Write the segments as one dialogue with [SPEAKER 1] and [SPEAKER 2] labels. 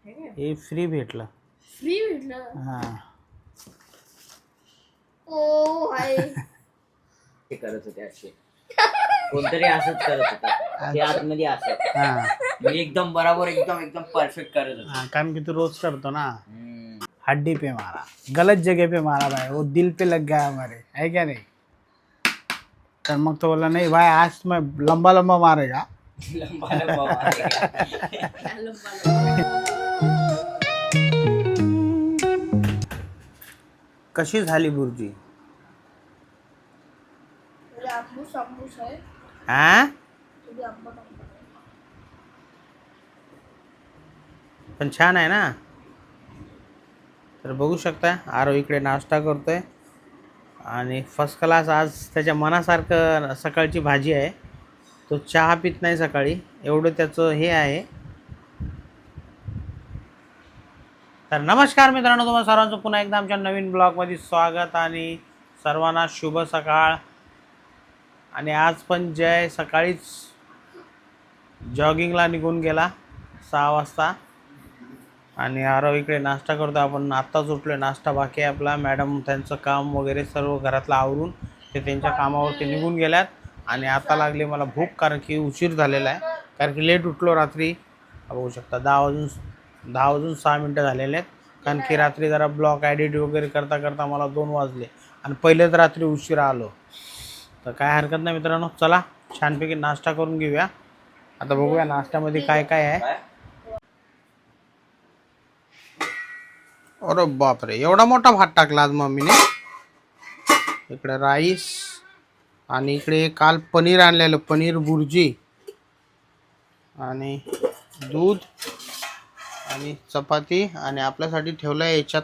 [SPEAKER 1] हे फ्री भेटलं.
[SPEAKER 2] फ्री भेटलं.
[SPEAKER 1] हा
[SPEAKER 2] ओ हाय.
[SPEAKER 3] ते करत होते असे कोणतरी असंच करत होतं ते आतमध्ये असं
[SPEAKER 1] हा
[SPEAKER 3] म्हणजे एकदम बराबर एकदम एकदम परफेक्ट करत होतं.
[SPEAKER 1] हाँ, काम की तू रोज करतो ना. हड्डी पे मारा, गलत जगह पे मारा भाई, वो दिल पे लग गया हमारे, है क्या नहीं. तर मग तो बोला नहीं भाई आज मैं लंबा लंबा मारेगा.
[SPEAKER 3] लंबा लंबा मारेगा.
[SPEAKER 1] कशी झाली बुर्जी.
[SPEAKER 2] आंबूस आंबूस आहे.
[SPEAKER 1] हा
[SPEAKER 2] थोडी आंबट आंबट आहे.
[SPEAKER 1] पण छान आहे ना. तर बघू शकता आरो इकडे नाश्ता करतोय आणि फर्स्ट क्लास आज त्याच्या मनासारखं सकाळची भाजी आहे. तो चहा पित नाही सकाळी एवढं त्याचं हे आहे. तर नमस्कार मित्रांनो, तुम्हाला सर्वांचं पुन्हा एकदा आमच्या नवीन ब्लॉगमध्ये स्वागत आणि सर्वांना शुभ सकाळ. आणि आज पण जय सकाळीच जॉगिंगला निघून गेला 6 वाजता आणि आरव इकडे नाश्ता करतो. आपण आत्ताच उठलो, नाश्ता बाकी आहे आपला. मॅडम त्यांचं काम वगैरे सर्व घरातलं आवरून ते त्यांच्या कामावरती निघून गेल्यात आणि आता लागले मला भूक, कारण की उशीर झालेला आहे, कारण की लेट उठलो रात्री. बघू शकता 10 वाजून 6 मिनटं झालेले आहेत, कारण की रात्री जरा ब्लॉग एडिट वगैरे करता करता मला 2 वाजले आणि पहिलेच रात्री उशिरा आलो. तर काय हरकत नाही मित्रांनो, चला छानपैकी नाश्ता करून घेऊया. आता बघूया नाश्त्यामध्ये काय काय आहे. अरे बापरे, एवढा मोठा भात टाकला आज मम्मीने. इकडे राईस आणि इकडे काल पनीर आणलेलं, पनीर बुर्जी आणि दूध आणि चपाती आणि आपल्यासाठी ठेवलं आहे याच्यात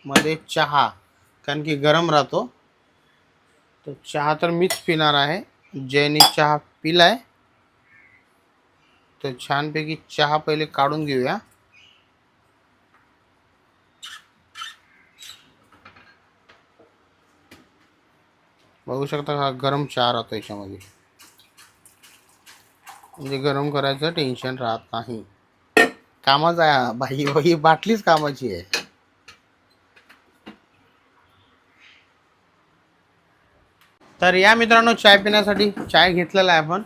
[SPEAKER 1] मध्ये चहा, कारण की गरम राहतो. तर चहा तर मीच पिणार आहे, जयने चहा पिलाय. तर छानपैकी चहा पहिले काढून घेऊया. बघू शकता हा गरम चहा राहतो याच्यामध्ये, म्हणजे गरम करायचं टेन्शन राहत नाही. कामाचा आहे बाई, ही बाटलीच कामाची आहे. तर या मित्रांनो, चाय पिण्यासाठी चाय घेतलेला आहे आपण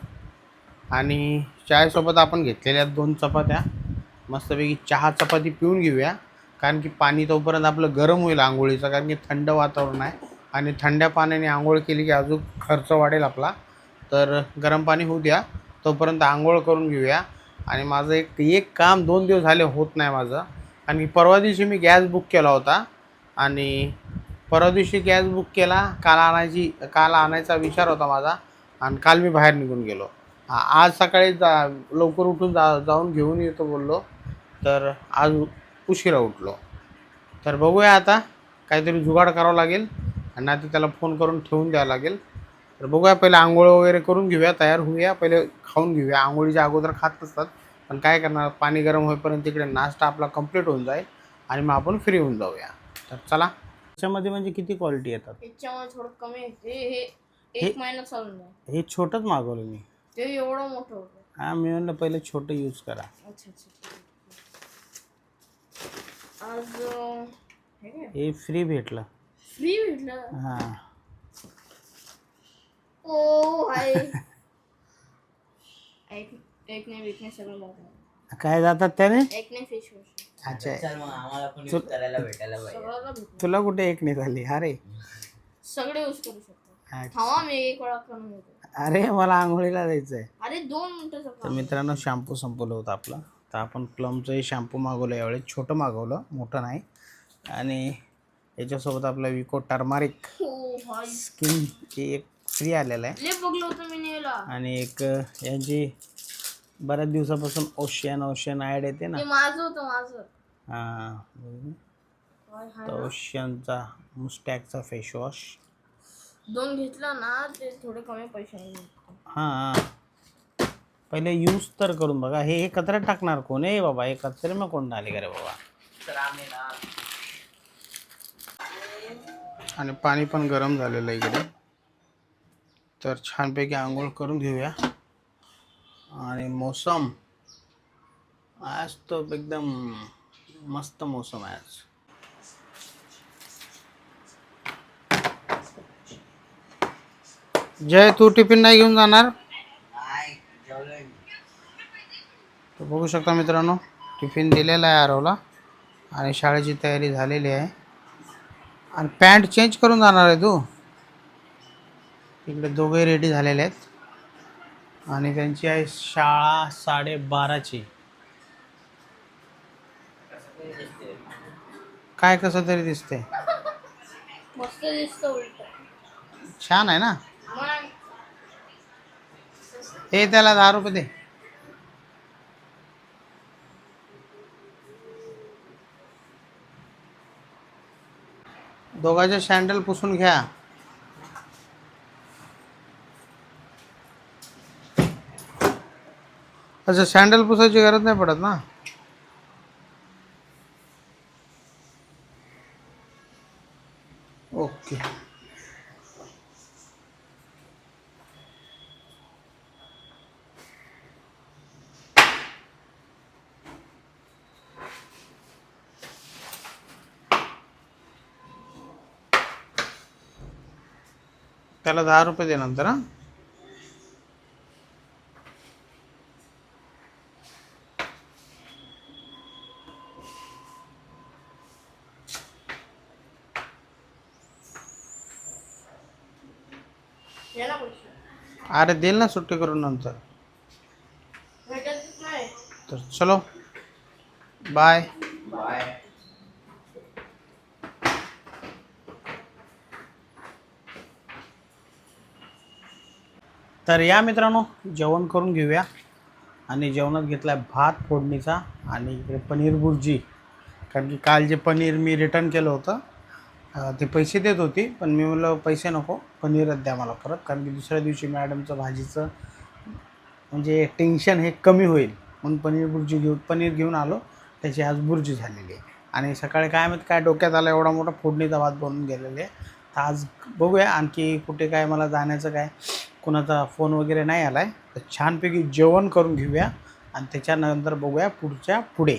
[SPEAKER 1] आणि चायसोबत आपण घेतलेल्या 2 चपात्या. मस्तपैकी चहा चपाती पिऊन घेऊया, कारण की पाणी तोपर्यंत आपलं गरम होईल आंघोळीचं, कारण की थंड वातावरण आहे आणि थंड्या पाण्याने आंघोळ केली की अजून खर्च वाढेल आपला. तर गरम पाणी होऊ द्या, तोपर्यंत आंघोळ करून घेऊया. आणि माझं एक काम 2 दिवस झाले होत नाही माझं, आणि परवा दिवशी मी गॅस बुक केला होता आणि परवा दिवशी गॅस बुक केला, काल आणायचा विचार होता माझा आणि काल मी बाहेर निघून गेलो. आज सकाळी लवकर उठून जाऊन घेऊन येतो बोललो, तर आज उशिरा उठलो. तर बघूया आता काहीतरी जुगाड करावं लागेल आणि आता त्याला फोन करून ठेवून द्यावं लागेल. तर बघूया, पहिले आंघोळ वगैरे करून घेऊया, तयार होऊया, पहिले खाऊन घेऊया. आंघोळीच्या अगोदर खात असतात, पण काय करणार, पाणी गरम होईपर्यंत तिकडे नाश्ता आपला कंप्लीट होऊन जाईल आणि मग आपण फ्री होऊन जाऊया. तर चला. त्याच्यामध्ये म्हणजे किती क्वालिटी येतात?
[SPEAKER 2] याच्यामध्ये थोडं कमी आहे. हे 1 महिना चालून जाईल.
[SPEAKER 1] हे छोटंच मागवलं मी.
[SPEAKER 2] ते एवढं मोठं होतं.
[SPEAKER 1] हां, मी म्हणलं पहिले छोटं यूज करा.
[SPEAKER 2] अच्छा अच्छा. आज
[SPEAKER 1] हे फ्री भेटलं.
[SPEAKER 2] फ्री भेटलं.
[SPEAKER 1] हां.
[SPEAKER 2] ओ हाय. एक नाही विकनेस सगळं मोठं.
[SPEAKER 1] काय जातात त्याने?
[SPEAKER 2] एक नाही फेस वॉश.
[SPEAKER 1] अच्छा,
[SPEAKER 3] चल मग आम्हाला पण यूज करायला भेटायला पाहिजे.
[SPEAKER 2] सगळ्याला भेटलं.
[SPEAKER 1] तुला कुठे एक नाही झाली? अरे
[SPEAKER 2] सगळे यूज करू शकतो.
[SPEAKER 1] अच्छा.
[SPEAKER 2] थांबा मी एक वेळा करून घेतो.
[SPEAKER 1] अरे मला आंघोळीला जायचं आहे.
[SPEAKER 2] अरे 2 मिनिटाचं
[SPEAKER 1] तर
[SPEAKER 2] काम.
[SPEAKER 1] मित्रांनो, शॅम्पू संपवलं होतं आपलं, तर आपण प्लमचंही शॅम्पू मागवलं यावेळेस, छोटं मागवलं, मोठं नाही. आणि याच्यासोबत आपलं विको टर्मरिक
[SPEAKER 2] ओ हाय.
[SPEAKER 1] स्किनची एक फ्री आलेलं आहे.
[SPEAKER 2] ले बघलं होतं मी नेला.
[SPEAKER 1] आणि एक यांची बऱ्याच दिवसापासून ओशियन ॲड येते ना.
[SPEAKER 2] ते माझं होतं माझं.
[SPEAKER 1] हां,
[SPEAKER 2] हाय हाय
[SPEAKER 1] तर
[SPEAKER 2] ना.
[SPEAKER 1] ओशियनचा मुस्टॅकचा फेसवॉश.
[SPEAKER 2] 2 घेतला ना, ते थोडे कमी पैशाने.
[SPEAKER 1] हां, पहिले यूज तर करून बघा. हे कचऱ्यात टाकणार कोण आहे बाबा? हे कचरे मग कोण आले का रे बाबा?
[SPEAKER 3] तर आम्ही ना
[SPEAKER 1] आणि पाणी पण गरम झालेलं आहे इकडे. तर छानपैकी आंघोळ करून घेऊया. आणि मोसम आज तो एकदम मस्त मोसम आहे आज. जय, तू टिफिन नाही घेऊन जाणार? तर बघू शकता मित्रांनो, टिफिन दिलेला आहे आरवला आणि शाळेची तयारी झालेली आहे. आणि पॅन्ट चेंज करून जाणार आहे तू? इकडे दोघे रेडी झालेले आहेत आणि त्यांची आहे शाळा 12:30ची. काय कसं तरी दिसते?
[SPEAKER 2] मस्त दिसतं उलट.
[SPEAKER 1] छान आहे ना.
[SPEAKER 2] मग
[SPEAKER 1] हे त्याला 10 रुपये दे. दोघांचे सँडल पुसून घ्या. अच्छा, सँडल पुसायची गरज नाही पडत ना. ओके. त्याला 10 रुपये दे नंतर. हा,
[SPEAKER 2] याला पैसे
[SPEAKER 1] अरे देईल ना सुट्टी करून नंतर.
[SPEAKER 2] भेटतच नाही.
[SPEAKER 1] तर चलो, बाय.
[SPEAKER 3] बाय.
[SPEAKER 1] तर या मित्रांनो, जेवण करून घेऊया. आणि जेवणात घेतला आहे भात फोडणीचा आणि इकडे पनीर भुर्जी. कारण की काल जे पनीर मी रिटर्न केलं होतं ते पैसे देत होती, पण मी म्हणलं पैसे नको, पनीरच द्या मला परत. कारण की दुसऱ्या दिवशी मॅडमचं भाजीचं म्हणजे टेन्शन हे कमी होईल म्हणून पनीर घेऊन आलो. त्याची आज भुर्जी झालेली आहे. आणि सकाळी काय माहिती काय डोक्यात आलं, एवढा मोठा फोडणीचा भात बनवून गेलेले आहे. तर आज बघूया आणखी कुठे काय मला जाण्याचं काय कोणाचा फोन वगैरे नाही आला आहे. तर छानपैकी जेवण करून घेऊया आणि त्याच्यानंतर बघूया पुढे.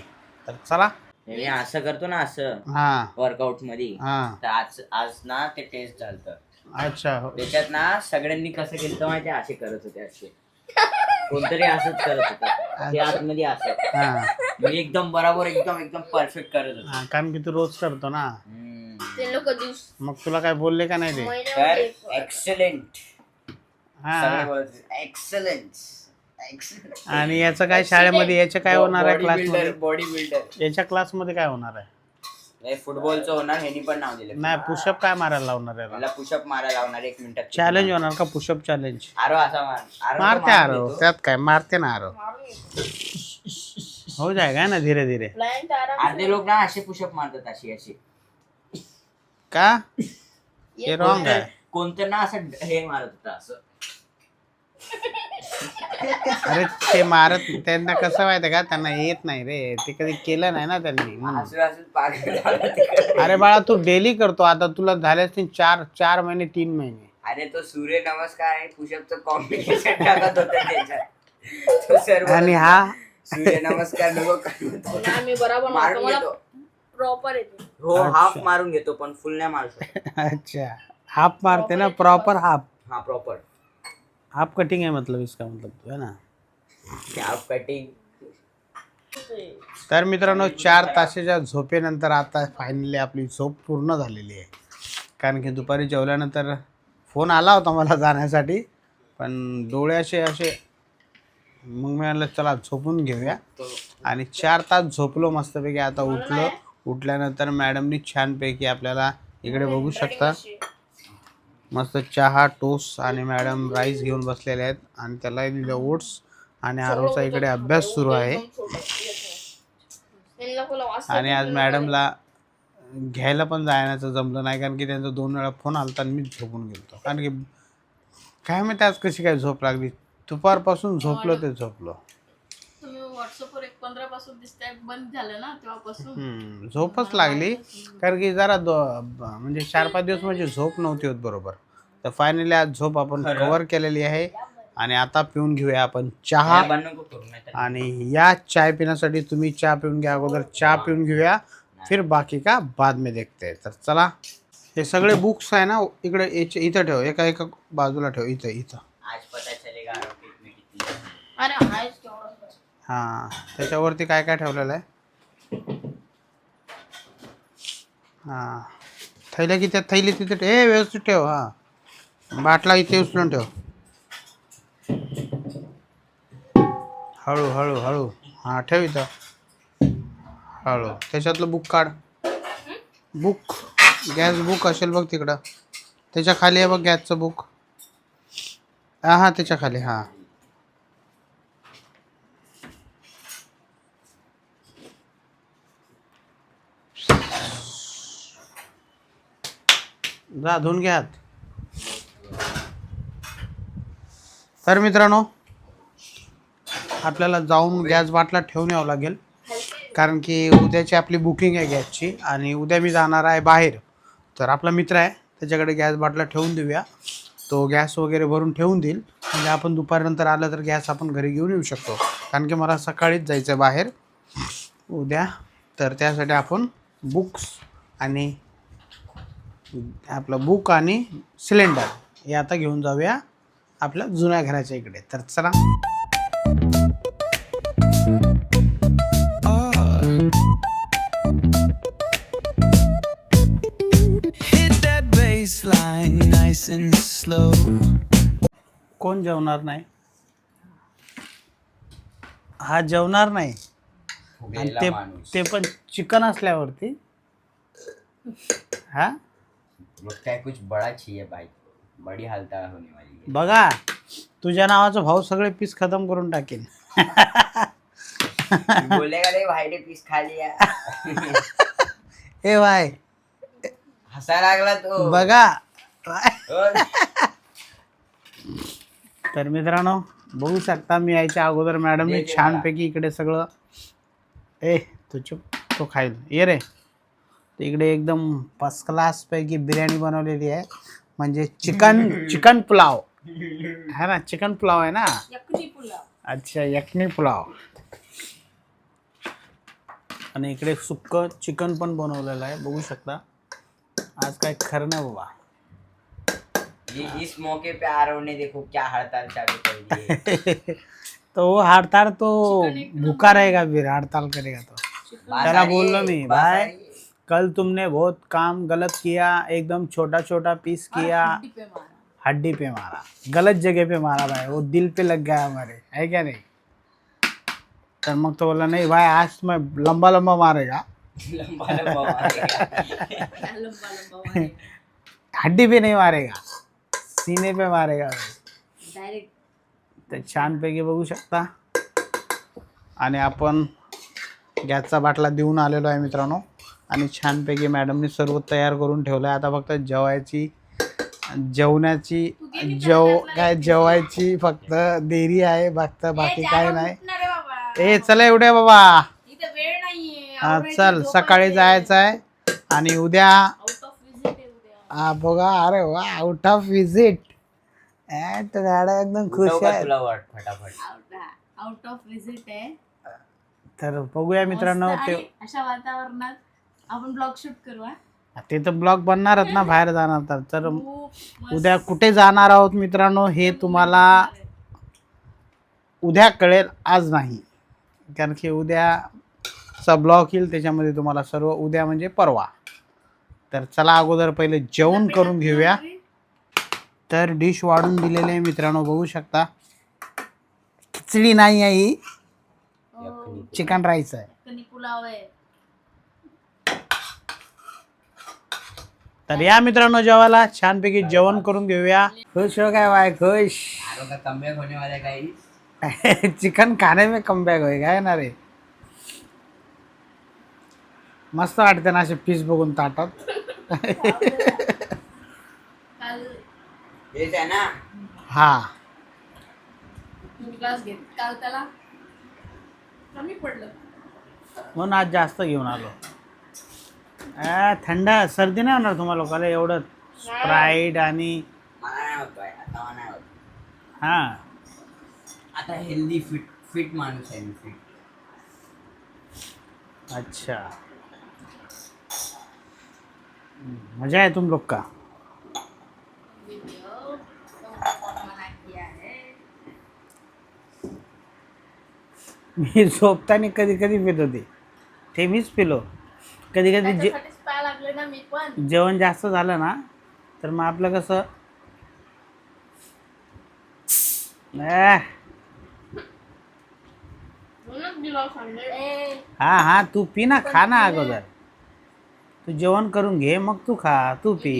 [SPEAKER 1] तर चला.
[SPEAKER 3] मी असं करतो ना, असं
[SPEAKER 1] हां
[SPEAKER 3] वर्कआउट मध्ये.
[SPEAKER 1] हां.
[SPEAKER 3] तर आज ना ते टेस्ट झालं.
[SPEAKER 1] अच्छा.
[SPEAKER 3] त्याच्यात ना सगळ्यांनी कसं केलं माहिती, असे करत होते, असे कोणतरी असंच करत होतं ते आतमध्ये असं.
[SPEAKER 1] हां
[SPEAKER 3] मी एकदम बरोबर एकदम परफेक्ट करत होतो.
[SPEAKER 1] हां, कारण की तू रोज करतो ना.
[SPEAKER 2] ते लोक दिवस
[SPEAKER 1] मग तुला काय बोलले का नाही ते?
[SPEAKER 3] तर
[SPEAKER 2] महिन्यामध्ये एक वेळा.
[SPEAKER 3] एक्सलेंट.
[SPEAKER 1] हां.
[SPEAKER 3] एक्सलन्स.
[SPEAKER 1] आणि याचं काय शाळेमध्ये याचं काय होणार आहे क्लासमध्ये?
[SPEAKER 3] Body builder.
[SPEAKER 1] याच्या क्लासमध्ये काय होणार आहे?
[SPEAKER 3] फुटबॉलचं होणार, ह्यानी पण नाव दिलं.
[SPEAKER 1] नाही, पुशअप काय मारायला लावणार आहे?
[SPEAKER 3] मला पुशअप मारायला लावणार 1 मिनिटात.
[SPEAKER 1] चॅलेंज होणार का पुशअप चॅलेंज?
[SPEAKER 3] आरो असा
[SPEAKER 1] मारते आरो, त्यात काय मारते ना आरो.
[SPEAKER 2] मारून येतो.
[SPEAKER 1] हो जाएगा ना धीरे धीरे.
[SPEAKER 2] Client आराम
[SPEAKER 3] अर्धे लोक ना असे पुशअप मारतात, अशी
[SPEAKER 1] का? हे रॉंग आहे.
[SPEAKER 3] कोणतं ना असं हे मारत होतं असं.
[SPEAKER 1] अरे ते मारत, त्यांना कसं माहिती का, त्यांना येत नाही रे, ते कधी केलं नाही ना त्यांनी म्हणून.
[SPEAKER 3] असं पागल झालं तिकडे.
[SPEAKER 1] अरे बाळा, तू डेली करतो, आता तुला झाले असतील 4 महिने 3 महिने.
[SPEAKER 3] अरे तो सूर्य नमस्कार आणि पुशअपचं कॉम्बिनेशन टाकत होतं त्याच्यात. तो सर्व
[SPEAKER 1] आणि हा
[SPEAKER 3] सूर्य नमस्कार नको करत होता.
[SPEAKER 2] नाही, मी बरोबर मारतो.
[SPEAKER 3] मारून
[SPEAKER 2] मला
[SPEAKER 3] घेतो.
[SPEAKER 2] प्रॉपर येते.
[SPEAKER 3] हो, हाफ मारून घेतो पण फुल नाही मारू शकत.
[SPEAKER 1] अच्छा, हाफ मारते ना, प्रॉपर हाफ.
[SPEAKER 3] हा प्रॉपर
[SPEAKER 1] हाफ कटिंग है मतलब, इसका मतलब है ना.
[SPEAKER 3] Half cutting.
[SPEAKER 1] तर मित्रांनो, 4 तासाच्या झोपेनंतर आता फायनली आपली झोप पूर्ण झालेली आहे. कारण की दुपारी जेवल्यानंतर फोन आला होता मला जाण्यासाठी, पण डोळे असे मग मी म्हटलं चला झोपून घेऊया. आणि 4 तास झोपलो मस्तपैकी. आता उठल्यानंतर मॅडमनी छानपैकी आपल्याला इकडे बघू शकता मस्त चहा टोस्ट आणि मॅडम राईस घेऊन बसलेले आहेत आणि त्याला दिलं ओट्स. आणि आरोचा इकडे अभ्यास सुरू आहे. आणि आज मॅडमला घ्यायला पण जाण्याचं जमलं नाही, कारण की त्यांचा 2 वेळा फोन आला आणि मी झोपून गेलो. कारण की काय माहिती आज कशी काय झोप लागली. दुपारपासून झोपलो ते झोपलो.
[SPEAKER 2] तुम्ही व्हॉट्सअपवर 15 पासून दिसताय, बंद झालं ना तेव्हापासून.
[SPEAKER 1] झोपच लागली. कारण की जरा म्हणजे 4-5 दिवस म्हणजे झोप नव्हती होत बरोबर. तर फायनली आज झोप आपण कव्हर केलेली आहे. आणि आता पिऊन घेऊया आपण चहा.
[SPEAKER 3] बंद नको करू नाहीतर
[SPEAKER 1] आणि या चाय पिण्यासाठी तुम्ही चहा पिऊन घ्या अगोदर, चहा पिऊन घेऊया, फिर बाकी का बाद में देखते हैं. तर चला, हे सगळे बुक्स आहे ना इकडे इथं ठेव, एका एका बाजूला ठेव, इथं इथं.
[SPEAKER 3] आज पता चलेगा आरोपी में कितनी.
[SPEAKER 2] अरे आहेच केवढं.
[SPEAKER 1] हां, त्याच्यावरती काय काय ठेवलेलं आहे. हां, थैल्या किती आहेत? थैली तिथे ठेव, व्यवस्थित ठेव. हां, बाटला इथे उचलून ठेव, हळू हळू हळू. हां, ठेव इथं हळू. त्याच्यातलं बुक काढ, बुक, गॅस बुक असेल बघ तिकडं, त्याच्या खाली आहे बघ गॅसचं बुक. हां, त्याच्या खाली. हां, जा धुवून घ्या हात. तर मित्रांनो, आपल्याला जाऊन गॅस बाटला ठेवून यावं लागेल, कारण की उद्याची आपली बुकिंग आहे गॅसची आणि उद्या मी जाणार आहे बाहेर. तर आपला मित्र आहे, त्याच्याकडे गॅस बाटला ठेवून देऊया, तो गॅस वगैरे भरून ठेवून देईल. म्हणजे आपण दुपारनंतर आलं तर गॅस आपण घरी घेऊन येऊ शकतो, कारण की मला सकाळीच जायचं आहे बाहेर उद्या. तर त्यासाठी आपण बुक्स आणि आपलं बुक आणि सिलेंडर हे आता घेऊन जाऊया आपल्या जुन्या घराच्या इकडे. तर चला.
[SPEAKER 4] Hit that bass line nice and slow.
[SPEAKER 1] कोण जेवणार नाही? हा जेवणार नाही, आणि
[SPEAKER 3] फुगलेला माणूस.
[SPEAKER 1] ते पण चिकन असल्यावरती. हा,
[SPEAKER 3] लगता है कुछ बड़ा चाहिए भाई, बड़ी हालत होने वाली है.
[SPEAKER 1] बघा, तुझ्या नावाचा भाऊ सगळे पीस खतम करून टाकेल.
[SPEAKER 3] बोलेगा रे भाई ने पीस खा लिया.
[SPEAKER 1] ए भाई,
[SPEAKER 3] हसा लागला तो.
[SPEAKER 1] बघा.
[SPEAKER 3] और
[SPEAKER 1] तर मित्रांनो, बघू शकता, मी यायच्या अगोदर मॅडमने
[SPEAKER 3] दे
[SPEAKER 1] छानपैकी इकडे सगळं, तू चुप, तो खाईल ये रे. तर इकडे एकदम फर्स्ट क्लास पैकी बिर्याणी बनवलेली आहे, म्हणजे चिकन पुलाव है ना, चिकन पुलाव आहे ना.
[SPEAKER 2] यखनी पुलाव.
[SPEAKER 1] अच्छा, यखनी पुलाव. आणि इकडे सुक्क चिकन पण बनवलेलं आहे, बघू शकता. आज काय खरं नाही बाबा.
[SPEAKER 3] इस मौके पे आरव ने देखो क्या हड़ताल चालू कर दी है.
[SPEAKER 1] तो वो हड़ताल तो भूखा रहेगा, फिर हड़ताल करेगा तो. त्याला बोललो मी, भाई कल तुमने बहुत काम गलत किया, एकदम छोटा छोटा पीस किया,
[SPEAKER 2] हड्डी पे मारा.
[SPEAKER 1] हड्डी पे मारा, गलत जगह पे मारा भाई, वो दिल पे लग गया हमारे, है क्या नहीं. तर मग तो बोला, नहीं भाई आज मैं लंबा लंबा मारेगा,
[SPEAKER 3] लंबा लंबा मारेगा.
[SPEAKER 2] लंबा लंबा मारेगा.
[SPEAKER 1] हड्डी पे नहीं मारेगा, सीने पे मारेगा भाई.
[SPEAKER 2] डायरेक्ट.
[SPEAKER 1] तर छानपैकी बघू शकता. आणि आपण गॅसचा बाटला देऊन आलेलो आहे मित्रांनो, आणि छानपैकी मॅडमने सर्व तयार करून ठेवलं आहे. आता फक्त जेवायची फक्त देरी आहे, फक्त बाकी काय नाही. चला एवढे बाबा.
[SPEAKER 2] इथे वेळ नाहीये.
[SPEAKER 1] हा, चल सकाळी जायचं आहे. आणि उद्या
[SPEAKER 2] आउट ऑफ विजिट आहे उद्या.
[SPEAKER 1] बघा, अरे वा, आउट ऑफ विजिट. एकदम खुश
[SPEAKER 3] उठव का
[SPEAKER 1] आहे.
[SPEAKER 3] तुला वाट फटाफट.
[SPEAKER 2] आउट ऑफ विजिट आहे.
[SPEAKER 1] तर बघूया मित्रांनो,
[SPEAKER 2] मस्त.
[SPEAKER 1] ते
[SPEAKER 2] आणि अशा वातावरणात आपण ब्लॉग शूट करू.
[SPEAKER 1] ते तर ब्लॉग बनणारच ना, बाहेर जाणार तर.
[SPEAKER 2] खूप मस्त.
[SPEAKER 1] उद्या कुठे जाणार आहोत मित्रांनो हे तुम्हाला उद्या कळेल, आज नाही, कारण की उद्याचा ब्लॉग येईल, त्याच्यामध्ये तुम्हाला सर्व उद्या म्हणजे परवा. तर चला, अगोदर पहिले जेवण करून घेऊया. तर डिश वाढून दिलेले आहे मित्रांनो, बघू शकता. खिचडी नाही आहे ही, चिकन राईस आहे.
[SPEAKER 2] कणी पुलाव आहे.
[SPEAKER 1] तर या मित्रांनो, जेवायला छानपैकी जेवण करून घेऊया. खुश हो काय बाय, खुश.
[SPEAKER 3] आरव का कमबॅक होने वाला है गाइस.
[SPEAKER 1] चिकन खाने में कमबॅक होईल काय ना रे. मस्त वाटते ना असे पीस बघून ताटात.
[SPEAKER 2] काल
[SPEAKER 3] हेच आहे ना.
[SPEAKER 1] हा,
[SPEAKER 2] ग्लास घेत, काल त्याला कमी पडलं.
[SPEAKER 1] म्हणून आज जास्त घेऊन आलो. थंड सर्दी नाही होणार तुम्हाला लोकांना एवढं स्प्राईट आणि
[SPEAKER 3] मला नाही होत बाय, आता मला नाही होत.
[SPEAKER 1] हां
[SPEAKER 3] आता हेल्दी फिट फिट माणूस आहे मी फिट.
[SPEAKER 1] अच्छा, मजा है तुम लोग का.
[SPEAKER 2] वीडियो कौन मना किया है.
[SPEAKER 1] मी झोपताना कधी कधी पित होते, ते मीच पिलो. कधी कधी
[SPEAKER 2] त्याच्यासाठीच पाय लागले ना मी पण.
[SPEAKER 1] जेवण जास्त झालं ना तर मग आपलं कसं
[SPEAKER 2] म्हणूनच दिला सांगेल.
[SPEAKER 1] हा हा तू पी ना, खा ना अगोदर. तू जेवण करून घे मग तू खा, तू पी.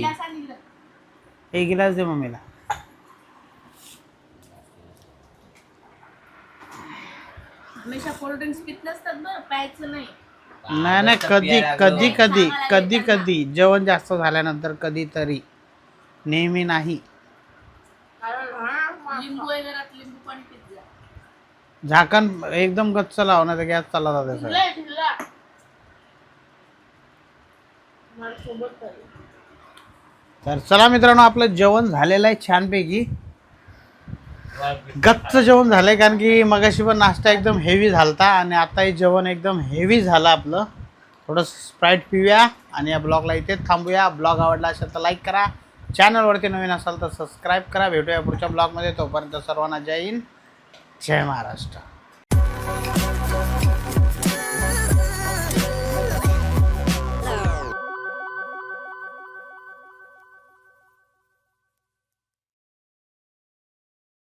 [SPEAKER 1] एक गिलास दे मम्मीला.
[SPEAKER 2] हमेशा कोल्ड ड्रिंक्स पित नसतात बरं, प्यायचं नाही.
[SPEAKER 1] नाही नाही, कधी कधी कधी कधी कधी जेवण जास्त झाल्यानंतर कधीतरी, नेहमी नाही.
[SPEAKER 2] लिंबू आहे घरात, लिंबू पाणी पित जा.
[SPEAKER 1] झाकण एकदम गच्च लावण्याचा गॅस चालला जाते सर.
[SPEAKER 2] ढिला ढिला. मला सोबत कर.
[SPEAKER 1] तर चला मित्रांनो, आपलं जेवण झालेलं आहे छानपैकी. गच्च जेवण झालंय, कारण की मगाशी पण नाश्ता एकदम हेवी झालता आणि आताही जेवण एकदम हेवी झालं आपलं. थोडं स्प्राईट पिऊया आणि या ब्लॉगला इथेच थांबूया. ब्लॉग आवडला असेल तर लाईक करा, चॅनलवरती नवीन असाल तर सबस्क्राईब करा. भेटूया पुढच्या ब्लॉगमध्ये. तोपर्यंत सर्वांना जय हिंद, जय महाराष्ट्र.